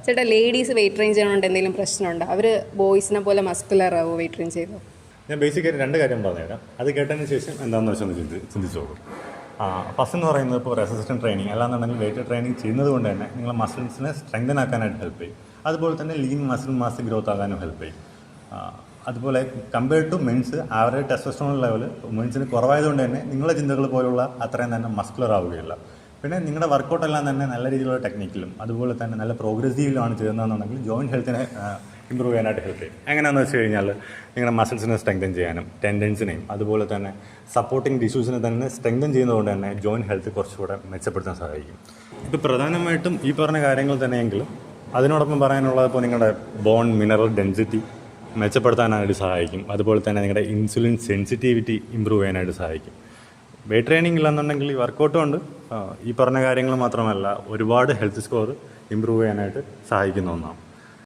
ചേട്ടാ ladies wait train ചെയ്യണോണ്ട് എന്തെങ്കിലും പ്രശ്നമുണ്ടോ? അവർ ബോയ്സിനെ പോലെ മസ്കുലർ ആവോ വെയിറ്റ് ട്രെയിൻ ചെയ്തോ? ഞാൻ ബേസിക്കായിട്ട് 2 കാര്യം പറഞ്ഞുതരാം. അത് കേട്ടതിന് ശേഷം എന്താണെന്ന് വെച്ചാൽ ചിന്തിച്ചോളൂ. ഫസ്റ്റ് എന്ന് പറയുന്നത് ഇപ്പോൾ റെസിസ്റ്റൻറ്റ് ട്രെയിനിങ് അല്ലാന്നുണ്ടെങ്കിൽ വെയിറ്റ് ട്രെയിനിങ് ചെയ്യുന്നത് കൊണ്ട് തന്നെ നിങ്ങളെ മസിൽസിനെ സ്ട്രെങ്തൻ ആക്കാനായിട്ട് ഹെൽപ്പ് ചെയ്യും. അതുപോലെ തന്നെ ലീൻ മസിൽ മാസ് ഗ്രോത്ത് ആകാനും ഹെൽപ്പ് ചെയ്യും. അതുപോലെ compared to men's average testosterone level മെൻസിന് കുറവായതുകൊണ്ട് തന്നെ നിങ്ങളുടെ ചിന്തകൾ പോലുള്ള അത്രയും തന്നെ മസ്കുലർ ആവുകയില്ല. പിന്നെ നിങ്ങളുടെ വർക്കൗട്ടെല്ലാം തന്നെ നല്ല രീതിയിലുള്ള ടെക്നിക്കിലും അതുപോലെ തന്നെ നല്ല പ്രോഗ്രസീവിലുമാണ് ചെയ്യുന്നതെന്നുണ്ടെങ്കിൽ ജോയിൻറ്റ് ഹെൽത്തിനെ ഇമ്പ്രൂവ് ചെയ്യാനായിട്ട് ഹെൽപ്പ് ചെയ്യും. എങ്ങനെയാണെന്ന് വെച്ച് കഴിഞ്ഞാൽ നിങ്ങളുടെ മസിൽസിനെ സ്ട്രെങ്തൻ ചെയ്യാനും ടെൻഡൻസിനെയും അതുപോലെ തന്നെ സപ്പോർട്ടിങ് ടിഷ്യൂസിനെ തന്നെ സ്ട്രെങ്തൻ ചെയ്യുന്നതുകൊണ്ട് തന്നെ ജോയിൻറ്റ് ഹെൽത്ത് കുറച്ചുകൂടെ മെച്ചപ്പെടുത്താൻ സഹായിക്കും. ഇപ്പോൾ പ്രധാനമായിട്ടും ഈ പറഞ്ഞ കാര്യങ്ങൾ തന്നെയെങ്കിലും അതിനോടൊപ്പം പറയാനുള്ളത് ഇപ്പോൾ നിങ്ങളുടെ ബോൺ മിനറൽ ഡെൻസിറ്റി മെച്ചപ്പെടുത്താനായിട്ട് സഹായിക്കും. അതുപോലെ തന്നെ നിങ്ങളുടെ ഇൻസുലിൻ സെൻസിറ്റിവിറ്റി ഇമ്പ്രൂവ് ചെയ്യാനായിട്ട് സഹായിക്കും. വെയിറ്റ് ട്രെയിനിങ് ഇല്ലെന്നുണ്ടെങ്കിൽ ഈ വർക്കൗട്ടും ഉണ്ട്, ഈ പറഞ്ഞ കാര്യങ്ങൾ മാത്രമല്ല ഒരുപാട് ഹെൽത്ത് സ്കോർ ഇമ്പ്രൂവ് ചെയ്യാനായിട്ട് സഹായിക്കുന്ന ഒന്നാണ്.